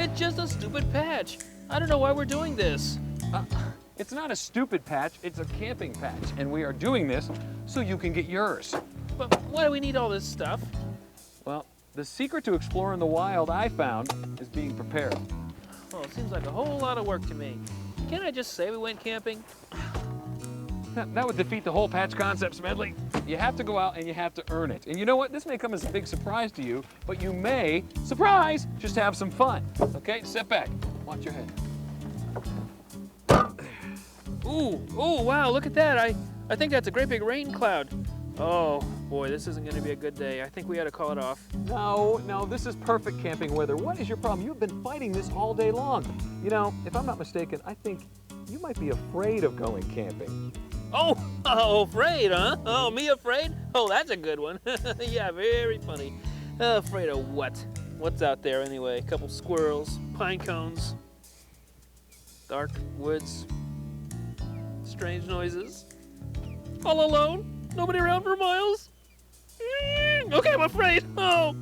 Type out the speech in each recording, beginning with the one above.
It's just a stupid patch. I don't know why we're doing this. It's not a stupid patch, it's a camping patch. And we are doing this so you can get yours. But why do we need all this stuff? Well, the secret to exploring the wild I found is being prepared. Well, it seems like a whole lot of work to me. Can't I just say we went camping? That would defeat the whole patch concept, Smedley. You have to go out and you have to earn it. And you know what? This may come as a big surprise to you, but you may, surprise, just have some fun. Okay, sit back, watch your head. Ooh, wow, look at that. I think that's a great big rain cloud. Oh, boy, this isn't going to be a good day. I think we ought to call it off. No, this is perfect camping weather. What is your problem? You've been fighting this all day long. You know, if I'm not mistaken, I think you might be afraid of going camping. Oh, afraid, huh? Oh, me afraid? Oh, that's a good one. Yeah, very funny. Afraid of what? What's out there anyway? A couple squirrels, pine cones, dark woods, strange noises. All alone? Nobody around for miles? Okay, I'm afraid. Oh.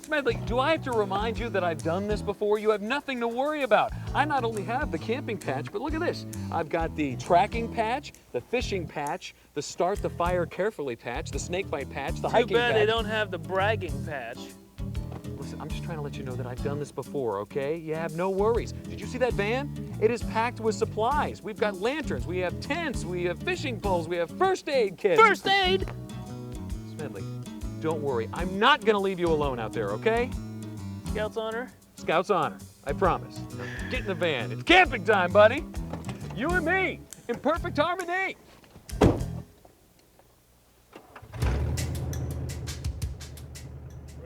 Smedley, do I have to remind you that I've done this before? You have nothing to worry about. I not only have the camping patch, but look at this. I've got the tracking patch, the fishing patch, the start the fire carefully patch, the snake bite patch, the hiking patch. Too bad they don't have the bragging patch. Listen, I'm just trying to let you know that I've done this before, okay? You have no worries. Did you see that van? It is packed with supplies. We've got lanterns, we have tents, we have fishing poles, we have first aid kits. First aid? Smedley, don't worry. I'm not gonna leave you alone out there, okay? Scout's honor? Scout's honor, I promise. Get in the van. It's camping time, buddy. You and me, in perfect harmony.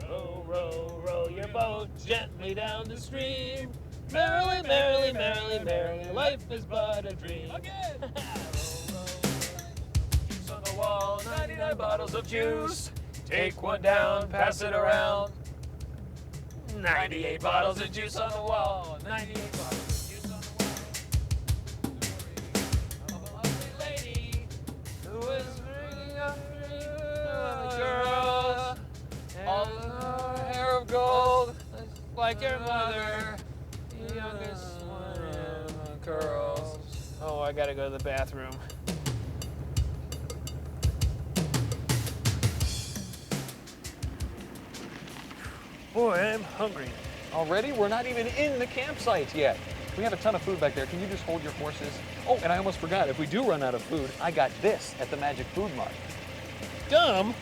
Row, row, row your boat gently down the stream. Merrily, merrily, merrily, merrily, life is but a dream. Again! Row, row, juice on the wall, 99 bottles of juice. Take one down, pass it around. 98 bottles of juice on the wall, 98 bottles of juice on the wall. Of a lovely lady who is bringing up a girl. All her hair of gold, like your mother, the youngest one in the curls. Oh, I gotta go to the bathroom. Boy, I'm hungry. Already? We're not even in the campsite yet. We have a ton of food back there. Can you just hold your horses? Oh, and I almost forgot. If we do run out of food, I got this at the Magic Food Mart. Gum?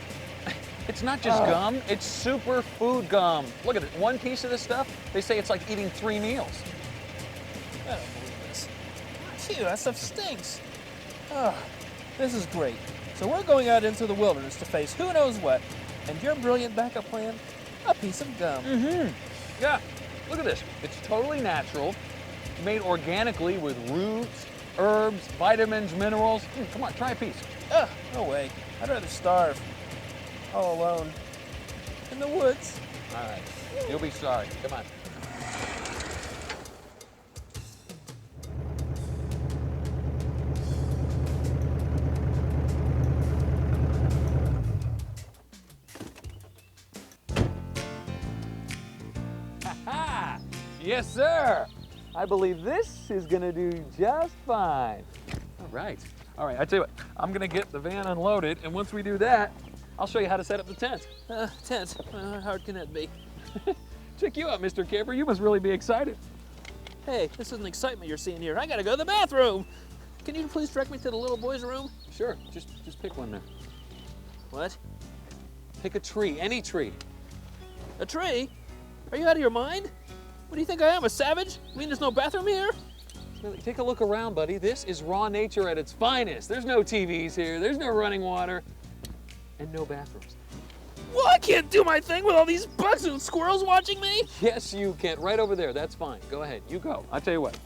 It's not just gum, it's super food gum. Look at it, one piece of this stuff, they say it's like eating 3 meals. I don't believe this. Phew, that stuff stinks. This is great. So we're going out into the wilderness to face who knows what, and your brilliant backup plan? A piece of gum. Yeah, look at this. It's totally natural, made organically with roots, herbs, vitamins, minerals. Come on, try a piece. No way. I'd rather starve. All alone. In the woods. All right, you'll be sorry. Come on. Ha-ha! Yes, sir. I believe this is gonna do just fine. All right, I tell you what, I'm gonna get the van unloaded, and once we do that, I'll show you how to set up the tent. Tent. How hard can that be? Check you out, Mr. Camper. You must really be excited. Hey, this isn't excitement you're seeing here. I gotta go to the bathroom. Can you please direct me to the little boy's room? Sure, just pick one there. What? Pick a tree, any tree. A tree? Are you out of your mind? What do you think I am, a savage? You mean there's no bathroom here? Take a look around, buddy. This is raw nature at its finest. There's no TVs here, there's no running water, and no bathrooms. Well, I can't do my thing with all these bugs and squirrels watching me. Yes, you can. Right over there. That's fine. Go ahead. You go. I'll tell you what.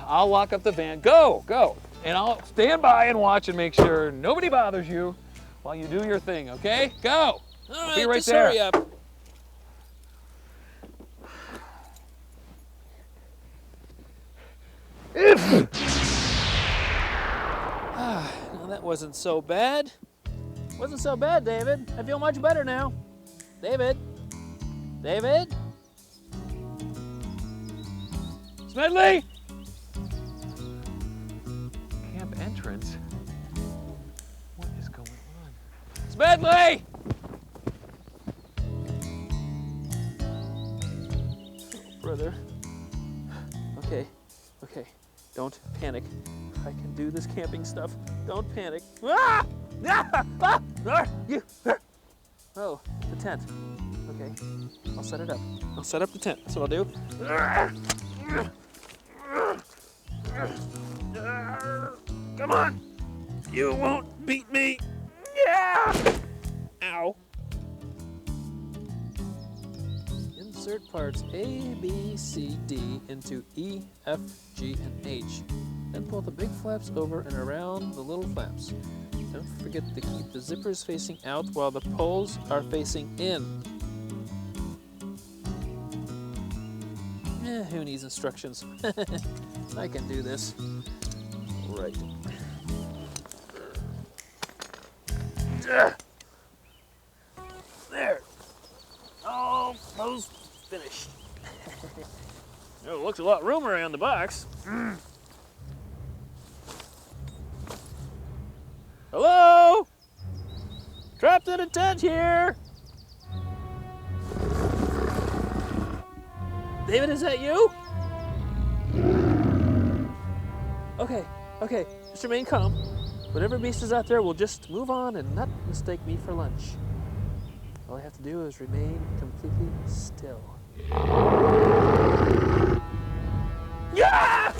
I'll lock up the van. Go. And I'll stand by and watch and make sure nobody bothers you while you do your thing, okay? Go. All Be right, right just there. hurry up. Now that wasn't so bad. Wasn't so bad, David. I feel much better now. David? David? Smedley! Camp entrance? What is going on? Smedley! Oh, brother. Okay. Don't panic. I can do this camping stuff. Don't panic. Ah! Ah! Ah! Ah! Oh, the tent. Okay, I'll set it up. I'll set up the tent. That's what I'll do. Come on. You won't beat me. Yeah! Ow. Insert parts A, B, C, D into E, F, G, and H. Then pull the big flaps over and around the little flaps. Don't forget to keep the zippers facing out while the poles are facing in. Who needs instructions? I can do this. Right. There. Almost finished. Oh, looks a lot roomier around the box. Hello? Trapped in a tent here. David, is that you? Okay, just remain calm. Whatever beast is out there will just move on and not mistake me for lunch. All I have to do is remain completely still. Yeah!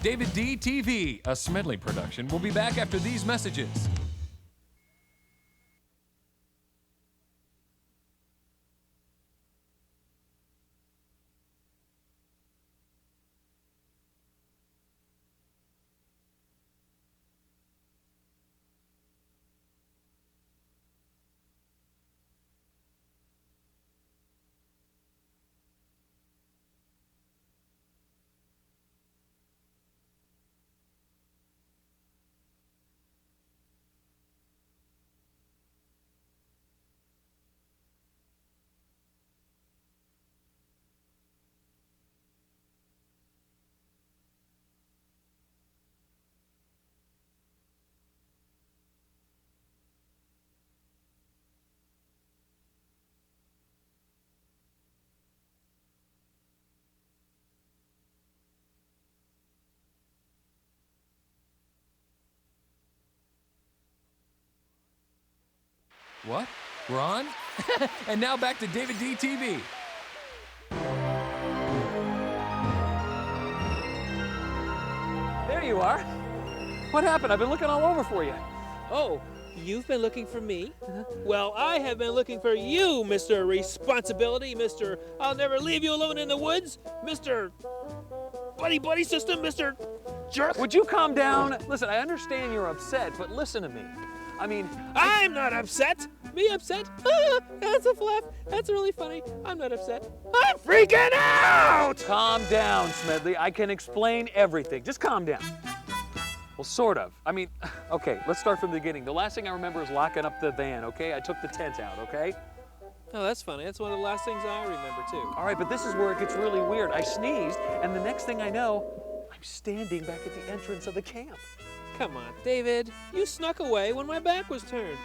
David D. TV, a Smedley production, will be back after these messages. What? We're on? And now back to David D. TV. There you are. What happened? I've been looking all over for you. Oh, you've been looking for me? Well, I have been looking for you, Mr. Responsibility, Mr. I'll never leave you alone in the woods, Mr. Buddy System, Mr. Jerk. Would you calm down? Listen, I understand you're upset, but listen to me. I mean, I'm not upset. Me upset? That's a flap. That's really funny. I'm not upset. I'm freaking out! calm down, Smedley. I can explain everything. Just calm down. Well, sort of. I mean, okay, let's start from the beginning. The last thing I remember is locking up the van, okay? I took the tent out, okay? Oh, that's funny. That's one of the last things I remember, too. All right, but this is where it gets really weird. I sneezed, and the next thing I know, I'm standing back at the entrance of the camp. Come on, David. You snuck away when my back was turned.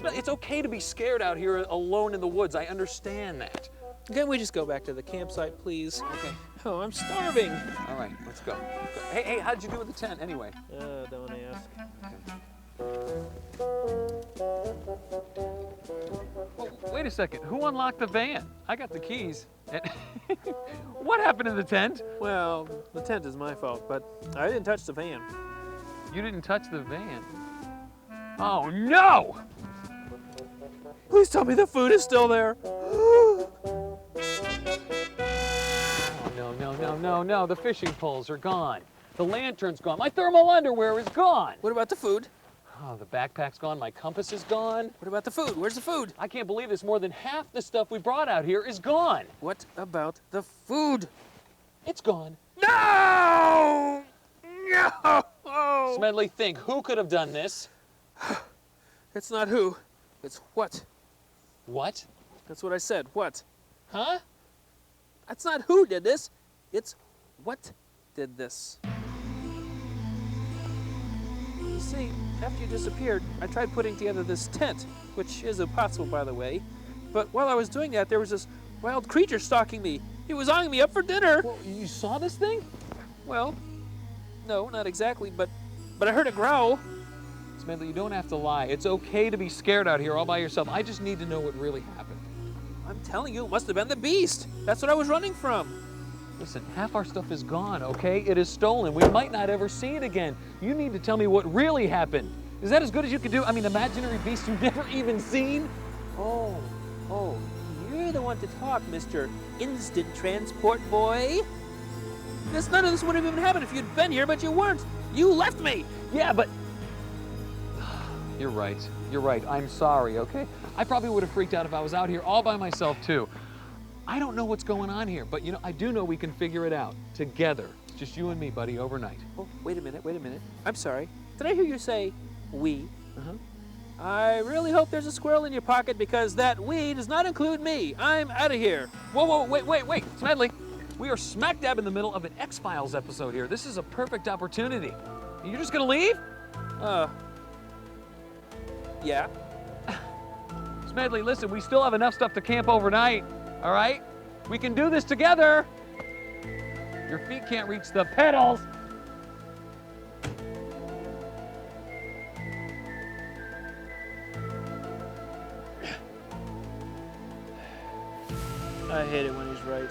It's okay to be scared out here alone in the woods. I understand that. Can we just go back to the campsite, please? Okay. Oh, I'm starving. All right, let's go. Hey, how'd you do with the tent anyway? Don't ask. Well, wait a second. Who unlocked the van? I got the keys. And what happened to the tent? Well, the tent is my fault, but I didn't touch the van. You didn't touch the van. Oh, no! Please tell me the food is still there. Oh, no. The fishing poles are gone. The lantern's gone. My thermal underwear is gone. What about the food? Oh, the backpack's gone. My compass is gone. What about the food? Where's the food? I can't believe this. More than half the stuff we brought out here is gone. What about the food? It's gone. No! No! Smedley, think. Who could have done this? It's not who. It's what. What? That's what I said. What? Huh? That's not who did this. It's what did this. You see, after you disappeared, I tried putting together this tent, which is impossible, by the way. But while I was doing that, there was this wild creature stalking me. He was eyeing me up for dinner. Well, you saw this thing? Well, no, not exactly, but I heard it growl. Smedley, you don't have to lie. It's okay to be scared out here all by yourself. I just need to know what really happened. I'm telling you, it must have been the beast. That's what I was running from. Listen, half our stuff is gone, okay? It is stolen. We might not ever see it again. You need to tell me what really happened. Is that as good as you could do? I mean, imaginary beast you've never even seen? Oh, you're the one to talk, Mr. Instant Transport Boy. None of this would have even happened if you'd been here, but you weren't. You left me. Yeah, but... You're right. You're right. I'm sorry, okay? I probably would have freaked out if I was out here all by myself, too. I don't know what's going on here, but, I do know we can figure it out together. Just you and me, buddy, overnight. Oh, wait a minute. I'm sorry. Did I hear you say we? Uh-huh. I really hope there's a squirrel in your pocket because that we does not include me. I'm out of here. Whoa, wait. Smedley, we are smack dab in the middle of an X-Files episode here. This is a perfect opportunity. You're just gonna leave? Yeah. Smedley, listen, we still have enough stuff to camp overnight, all right? We can do this together. Your feet can't reach the pedals. I hate it when he's right.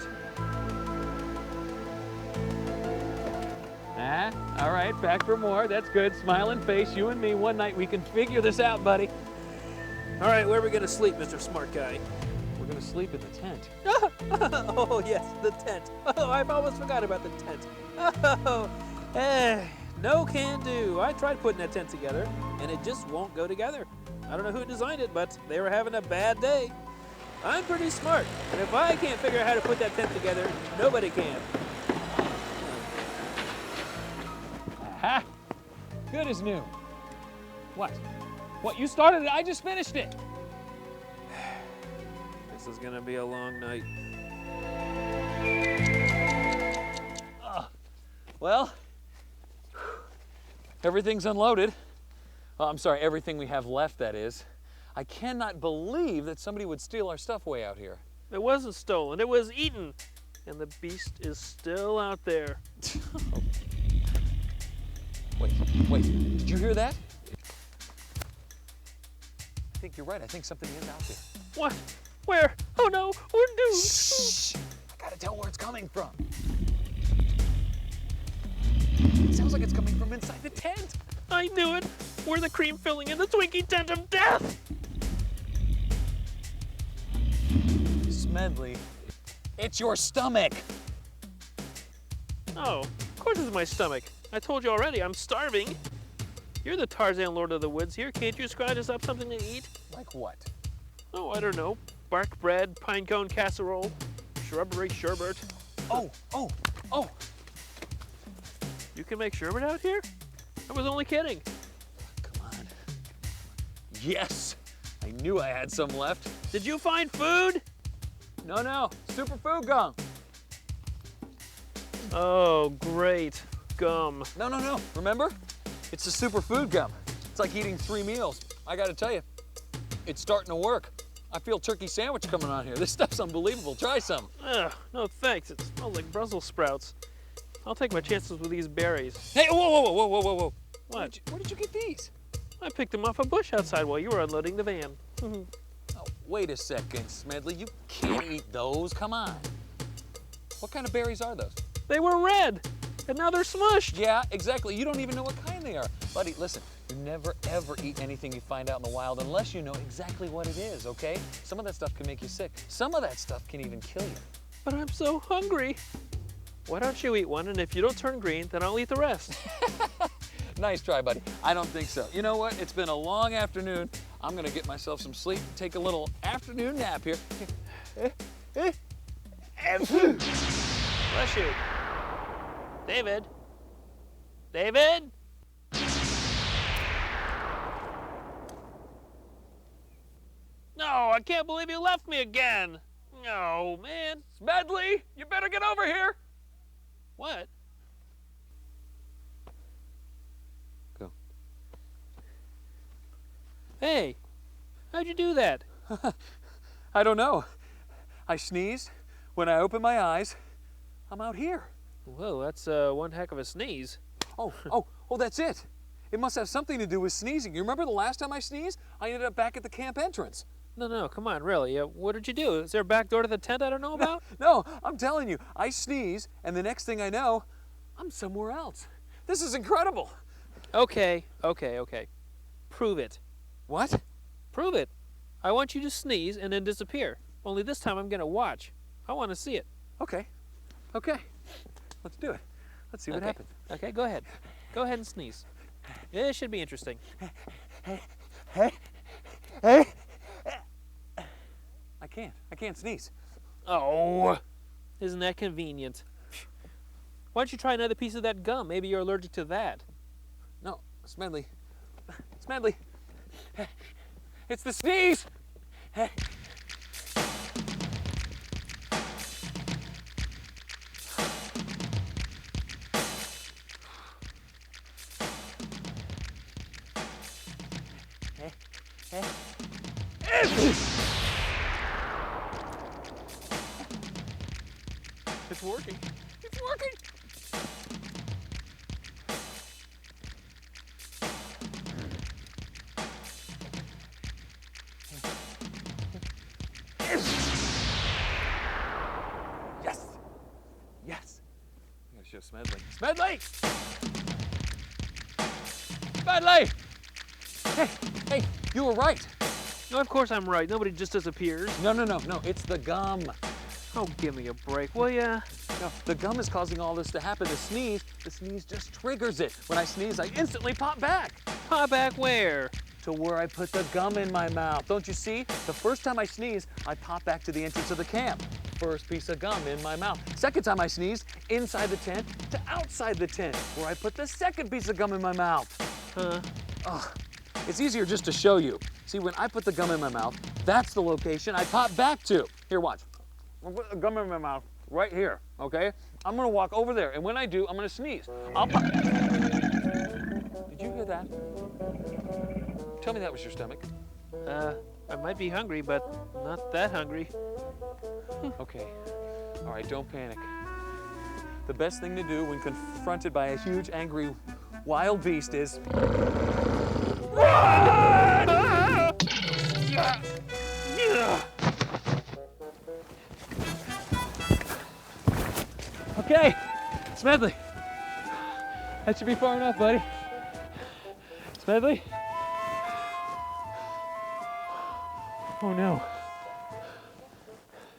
All right, back for more. That's good. Smiling face, you and me. One night we can figure this out, buddy. All right, where are we going to sleep, Mr. Smart Guy? We're going to sleep in the tent. Oh, yes, the tent. Oh, I've almost forgot about the tent. Oh, no can do. I tried putting that tent together, and it just won't go together. I don't know who designed it, but they were having a bad day. I'm pretty smart, and if I can't figure out how to put that tent together, nobody can. Aha! Good as new. What? What, you started it? I just finished it. This is gonna be a long night. Well, everything's unloaded. Oh, I'm sorry, everything we have left, that is. I cannot believe that somebody would steal our stuff way out here. It wasn't stolen, it was eaten. And the beast is still out there. Wait, did you hear that? I think you're right. I think something is out there. What? Where? Oh no, we're doomed. Shh! I gotta tell where it's coming from. It sounds like it's coming from inside the tent. I knew it. We're the cream filling in the Twinkie tent of death. Smedley, it's your stomach. Oh, of course it's my stomach. I told you already, I'm starving. You're the Tarzan Lord of the Woods here. Can't you scrounge us up something to eat? Like what? Oh, I don't know. Bark bread, pine cone casserole, shrubbery sherbet. Oh! You can make sherbet out here? I was only kidding. Come on. Yes! I knew I had some left. Did you find food? No. Superfood gum. Oh, great. Gum. No. Remember? It's the superfood gum. It's like eating 3 meals. I gotta tell you, it's starting to work. I feel turkey sandwich coming on here. This stuff's unbelievable. Try some. Ugh, no thanks. It smells like Brussels sprouts. I'll take my chances with these berries. Hey, whoa, whoa, whoa, whoa, whoa, whoa. What? Where did you get these? I picked them off a bush outside while you were unloading the van. Oh, wait a second, Smedley. You can't eat those. Come on. What kind of berries are those? They were red, and now they're smushed. Yeah, exactly. You don't even know what kind they are. Buddy, listen, you never ever eat anything you find out in the wild unless you know exactly what it is, okay? Some of that stuff can make you sick. Some of that stuff can even kill you. But I'm so hungry. Why don't you eat one, and if you don't turn green, then I'll eat the rest. Nice try, buddy. I don't think so. You know what? It's been a long afternoon. I'm gonna get myself some sleep, take a little afternoon nap here. Bless you. David? David? No, I can't believe you left me again. No, man. Smedley, you better get over here. What? Go. Hey, how'd you do that? I don't know. I sneezed. When I open my eyes, I'm out here. Whoa, that's one heck of a sneeze. Oh, that's it. It must have something to do with sneezing. You remember the last time I sneezed? I ended up back at the camp entrance. No, come on, really. What did you do? Is there a back door to the tent I don't know about? No, I'm telling you, I sneeze, and the next thing I know, I'm somewhere else. This is incredible. Okay. Prove it. What? Prove it. I want you to sneeze and then disappear. Only this time I'm going to watch. I want to see it. Okay. Let's do it. Let's see what happens. Okay, go ahead. Go ahead and sneeze. It should be interesting. I can't sneeze. Oh, isn't that convenient? Why don't you try another piece of that gum? Maybe you're allergic to that. No, Smedley. It's the sneeze. It's working. It's working. Yes. I'm gonna show Smedley. Smedley! Hey, you were right. No, of course I'm right. Nobody just disappears. No, it's the gum. Oh, give me a break, will ya? No, the gum is causing all this to happen. The sneeze just triggers it. When I sneeze, I instantly pop back. Pop back where? To where I put the gum in my mouth. Don't you see? The first time I sneeze, I pop back to the entrance of the camp. First piece of gum in my mouth. Second time I sneeze, inside the tent to outside the tent, where I put the second piece of gum in my mouth. Huh? It's easier just to show you. See, when I put the gum in my mouth, that's the location I pop back to. Here, watch. I'll put the gum in my mouth right here, okay? I'm gonna walk over there, and when I do, I'm gonna sneeze. I'll pop. Did you hear that? Tell me that was your stomach. I might be hungry, but not that hungry. Okay. All right, don't panic. The best thing to do when confronted by a huge, angry, wild beast is... Okay, Smedley. That should be far enough, buddy. Smedley? Oh no.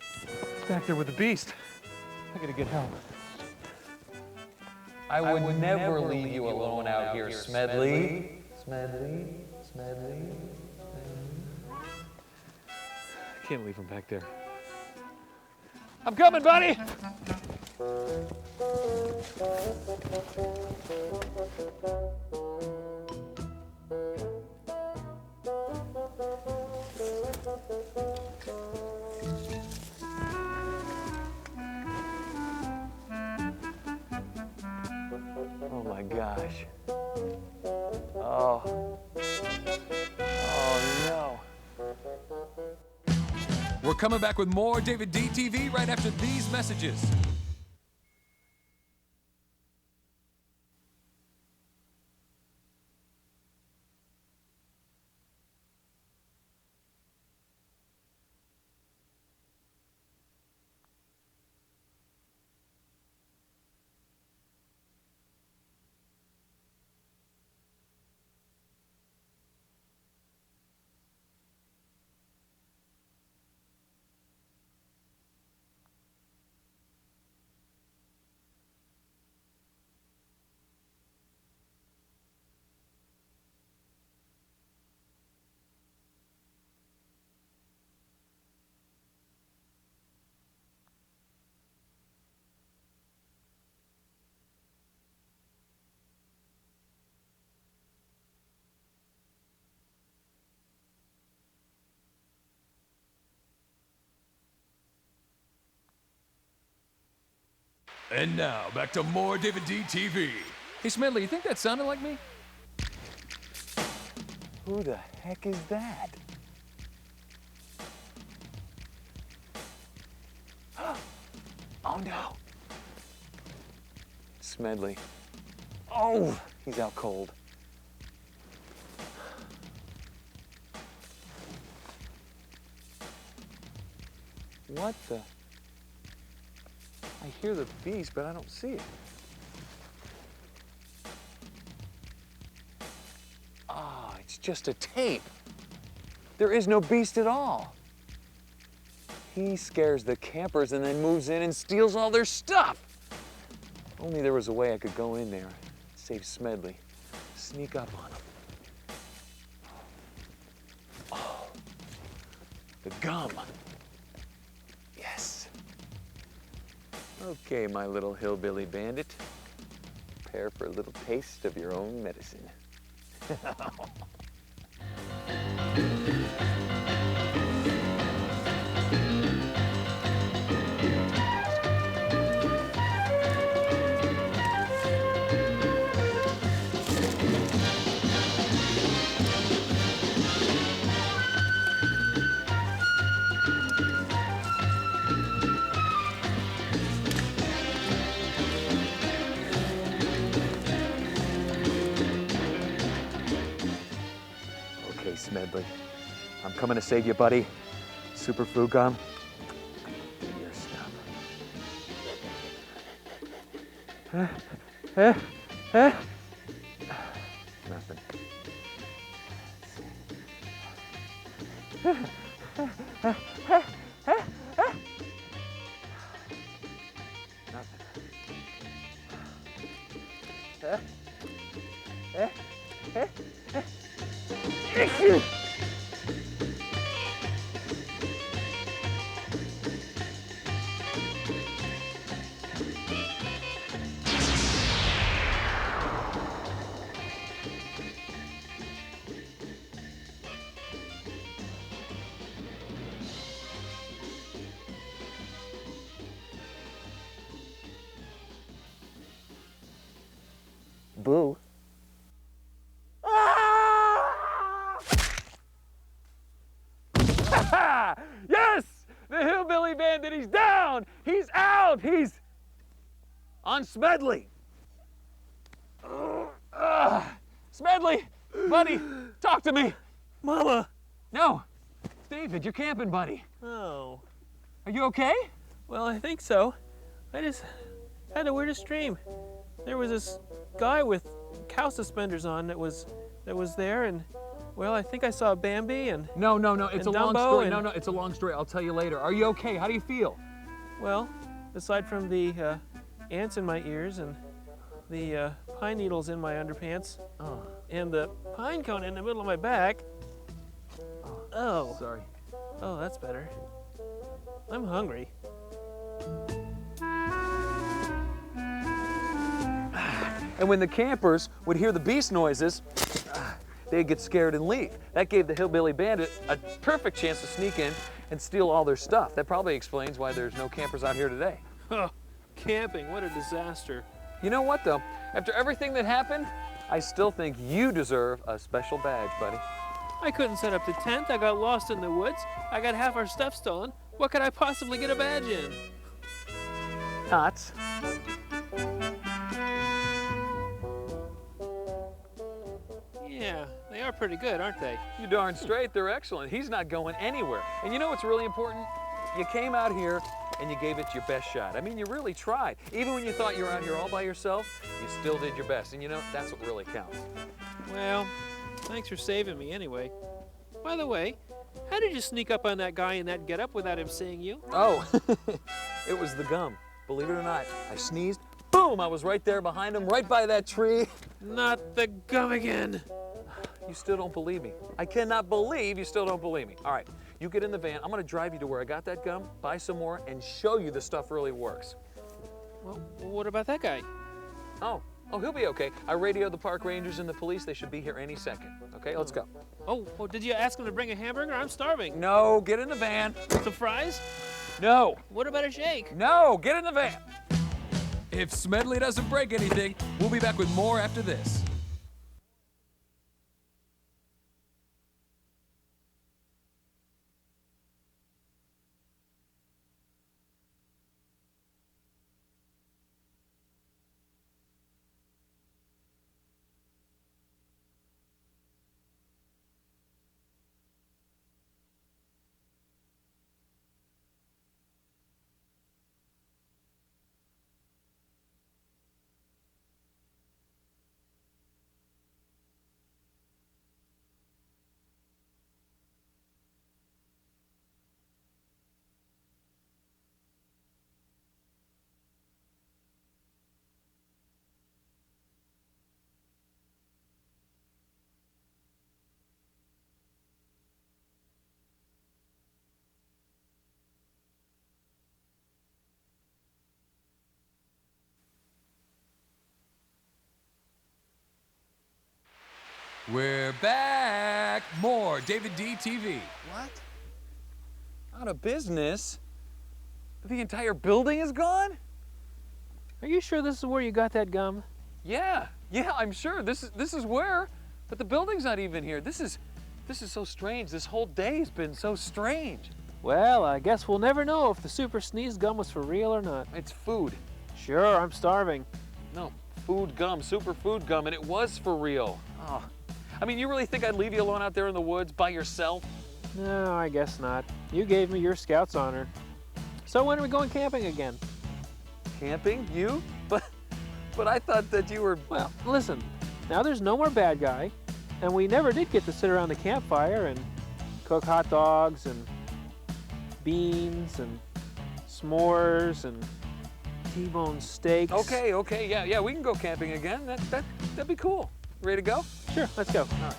He's back there with the beast. I gotta get help. I would never leave you alone out here, Smedley. Smedley. I can't leave him back there. I'm coming, buddy! Oh my gosh. Oh no. coming back with more David D TV right after these messages. And now, back to more David D TV. Hey, Smedley, you think that sounded like me? Who the heck is that? Oh no. Smedley. Oh, he's out cold. What the? I hear the beast, but I don't see it. Ah, it's just a tape. There is no beast at all. He scares the campers and then moves in and steals all their stuff. If only there was a way I could go in there, save Smedley, sneak up on him. Oh, the gum. Yes. Okay, my little hillbilly bandit. Prepare for a little taste of your own medicine. Okay, Smedley. I'm coming to save you, buddy. Superfood gum. Give me your stuff. Nothing. Nothing. Boo. Yes! The hillbilly bandit, he's down! He's out! He's on Smedley! Smedley! Buddy, talk to me! Mama! No! David, you're camping, buddy. Oh. Are you okay? Well, I think so. I just had the weirdest dream. There was this guy with cow suspenders on that was there, and well, I think I saw Bambi and No, it's a long Dumbo story. and- No, it's a long story. I'll tell you later. Are you okay? How do you feel? well, aside from the ants in my ears and the pine needles in my underpants Oh, and the pine cone in the middle of my back. Oh, sorry. oh, that's better. I'm hungry. And when the campers would hear the beast noises, they'd get scared and leave. That gave the hillbilly bandit a perfect chance to sneak in and steal all their stuff. That probably explains why there's no campers out here today. Huh, camping, what a disaster. You know what, though? After everything that happened, I still think you deserve a special badge, buddy. I couldn't set up the tent. I got lost in the woods. I got half our stuff stolen. What could I possibly get a badge in? Tots. Yeah, they are pretty good, aren't they? You darn straight, they're excellent. He's not going anywhere. And you know what's really important? You came out here and you gave it your best shot. I mean, you really tried. Even when you thought you were out here all by yourself, you still did your best. And you know, that's what really counts. Well, thanks for saving me anyway. By the way, how did you sneak up on that guy in that getup without him seeing you? Oh, it was the gum. Believe it or not, I sneezed, boom, I was right there behind him, right by that tree. Not the gum again. You still don't believe me. I cannot believe you still don't believe me. All right, you get in the van. I'm gonna drive you to where I got that gum, buy some more, and show you this stuff really works. Well, what about that guy? Oh, he'll be okay. I radioed the park rangers and the police. They should be here any second. Okay, let's go. Oh, did you ask him to bring a hamburger? I'm starving. No, get in the van. Some fries? No. What about a shake? No, get in the van. If Smedley doesn't break anything, we'll be back with more after this. We're back. More David D. TV. What? Out of business? The entire building is gone? Are you sure this is where you got that gum? Yeah, I'm sure. This is where. But the building's not even here. This is so strange. This whole day has been so strange. Well, I guess we'll never know if the super sneeze gum was for real or not. It's food. Sure, I'm starving. No, food gum, super food gum, and it was for real. Oh. I mean, you really think I'd leave you alone out there in the woods by yourself? No, I guess not. You gave me your scout's honor. So when are we going camping again? Camping? You? But I thought that you were... Well, listen. Now there's no more bad guy, and we never did get to sit around the campfire and cook hot dogs and beans and s'mores and T-bone steaks. Okay, yeah, we can go camping again. That'd be cool. Ready to go? Sure, let's go. All right.